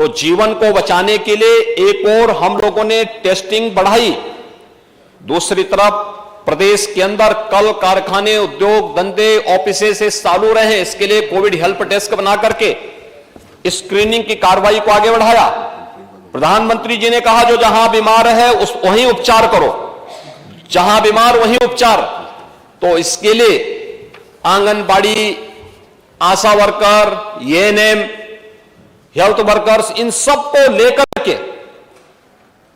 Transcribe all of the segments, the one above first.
तो जीवन को बचाने के लिए एक और हम लोगों ने टेस्टिंग बढ़ाई। दूसरी तरफ प्रदेश के अंदर कल कारखाने, उद्योग धंधे, ऑफिसे से चालू रहे, इसके लिए कोविड हेल्प डेस्क बना करके स्क्रीनिंग की कार्रवाई को आगे बढ़ाया। प्रधानमंत्री जी ने कहा जो जहां बीमार है उस वहीं उपचार करो, जहां बीमार वहीं उपचार। तो इसके लिए आंगनबाड़ी, आशा वर्कर, एएनएम, हेल्थ वर्कर्स, इन सबको लेकर के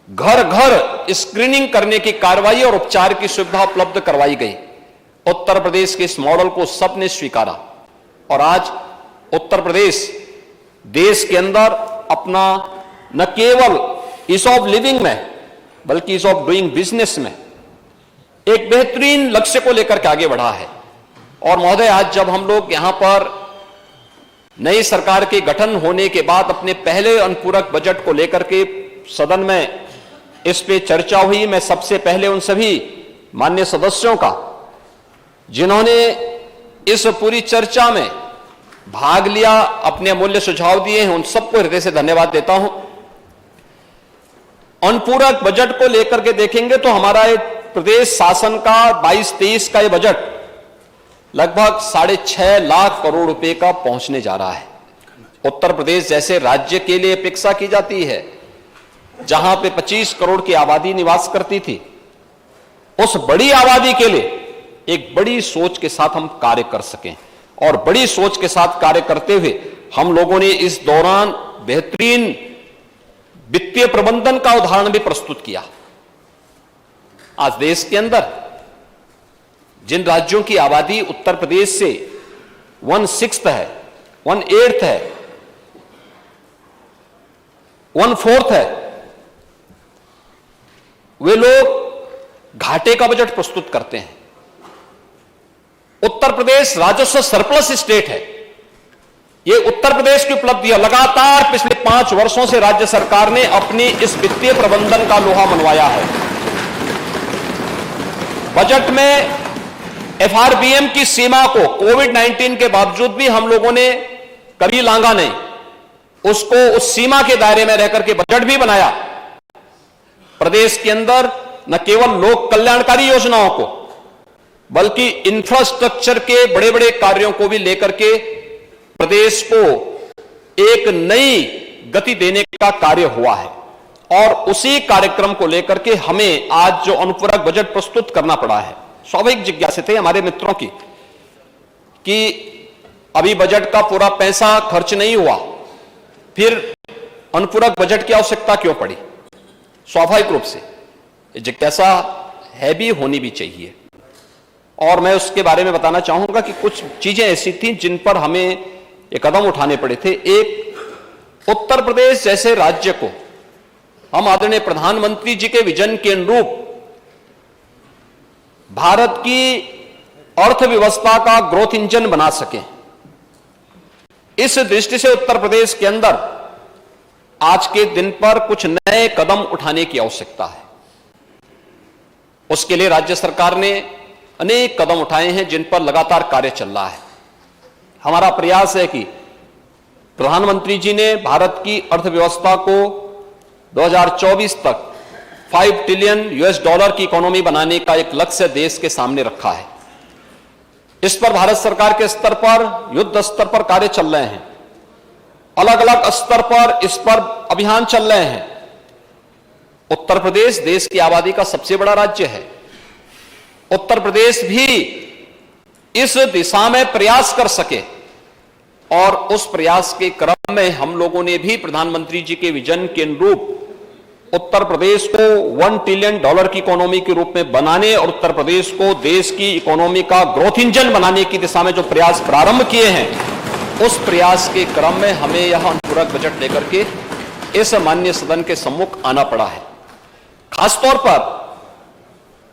घर घर स्क्रीनिंग करने की कार्रवाई और उपचार की सुविधा उपलब्ध करवाई गई। उत्तर प्रदेश के इस मॉडल को सबने स्वीकारा और आज उत्तर प्रदेश देश के अंदर अपना न केवल ईज ऑफ लिविंग में बल्कि ईज ऑफ डूइंग बिजनेस में एक बेहतरीन लक्ष्य को लेकर के आगे बढ़ा है। और महोदय, आज जब हम लोग यहां पर नई सरकार के गठन होने के बाद अपने पहले अनुपूरक बजट को लेकर के सदन में इस पे चर्चा हुई, मैं सबसे पहले उन सभी माननीय सदस्यों का जिन्होंने इस पूरी चर्चा में भाग लिया, अपने अमूल्य सुझाव दिए हैं, उन सबको हृदय से धन्यवाद देता हूं। अनुपूरक बजट को लेकर के देखेंगे तो हमारा प्रदेश शासन का 22-23 का ये बजट लगभग 6.5 लाख करोड़ रुपए का पहुंचने जा रहा है। उत्तर प्रदेश जैसे राज्य के लिए अपेक्षा की जाती है जहां पे 25 करोड़ की आबादी निवास करती थी, उस बड़ी आबादी के लिए एक बड़ी सोच के साथ हम कार्य कर सकें। और बड़ी सोच के साथ कार्य करते हुए हम लोगों ने इस दौरान बेहतरीन वित्तीय प्रबंधन का उदाहरण भी प्रस्तुत किया। आज देश के अंदर जिन राज्यों की आबादी उत्तर प्रदेश से 1/6 है, 1/8 है, 1/4 है, वे लोग घाटे का बजट प्रस्तुत करते हैं। उत्तर प्रदेश राजस्व सरप्लस स्टेट है। यह उत्तर प्रदेश की उपलब्धि है। लगातार पिछले 5 वर्षों से राज्य सरकार ने अपनी इस वित्तीय प्रबंधन का लोहा मनवाया है। बजट में एफआरबीएम की सीमा को कोविड-19 के बावजूद भी हम लोगों ने कभी लांघा नहीं, उसको उस सीमा के दायरे में रहकर के बजट भी बनाया। प्रदेश के अंदर न केवल लोक कल्याणकारी योजनाओं को बल्कि इंफ्रास्ट्रक्चर के बड़े बड़े कार्यों को भी लेकर के प्रदेश को एक नई गति देने का कार्य हुआ है। और उसी कार्यक्रम को लेकर के हमें आज जो अनुपूरक बजट प्रस्तुत करना पड़ा है, स्वाभाविक जिज्ञासा थे हमारे मित्रों की कि अभी बजट का पूरा पैसा खर्च नहीं हुआ, फिर अनुपूरक बजट की आवश्यकता क्यों पड़ी। स्वाभाविक रूप से जिज्ञासा है भी, होनी भी चाहिए। और मैं उसके बारे में बताना चाहूंगा कि कुछ चीजें ऐसी थी जिन पर हमें ये कदम उठाने पड़े थे। एक, उत्तर प्रदेश जैसे राज्य को हम आदरणीय प्रधानमंत्री जी के विजन के अनुरूप भारत की अर्थव्यवस्था का ग्रोथ इंजन बना सके, इस दृष्टि से उत्तर प्रदेश के अंदर आज के दिन पर कुछ नए कदम उठाने की आवश्यकता है। उसके लिए राज्य सरकार ने अनेक कदम उठाए हैं जिन पर लगातार कार्य चल रहा है। हमारा प्रयास है कि प्रधानमंत्री जी ने भारत की अर्थव्यवस्था को 2024 तक $5 ट्रिलियन की इकोनॉमी बनाने का एक लक्ष्य देश के सामने रखा है। इस पर भारत सरकार के स्तर पर, युद्ध स्तर पर कार्य चल रहे हैं। अलग अलग स्तर पर इस पर अभियान चल रहे हैं। उत्तर प्रदेश देश की आबादी का सबसे बड़ा राज्य है। उत्तर प्रदेश भी इस दिशा में प्रयास कर सके और उस प्रयास के क्रम में हम लोगों ने भी प्रधानमंत्री जी के विजन के अनुरूप उत्तर प्रदेश को $1 ट्रिलियन की इकोनॉमी के रूप में बनाने और उत्तर प्रदेश को देश की इकोनॉमी का ग्रोथ इंजन बनाने की दिशा में जो प्रयास प्रारंभ किए हैं, उस प्रयास के क्रम में हमें यह अनुपूरक बजट लेकर के इस माननीय सदन के सम्मुख आना पड़ा है। खासतौर पर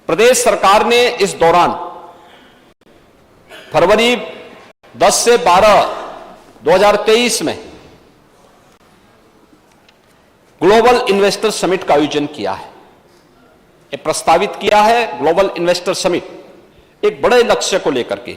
प्रदेश सरकार ने इस दौरान फरवरी 10 से 12, 2023 में ग्लोबल इन्वेस्टर समिट का आयोजन किया है। ये प्रस्तावित किया है ग्लोबल इन्वेस्टर समिट एक बड़े लक्ष्य को लेकर के,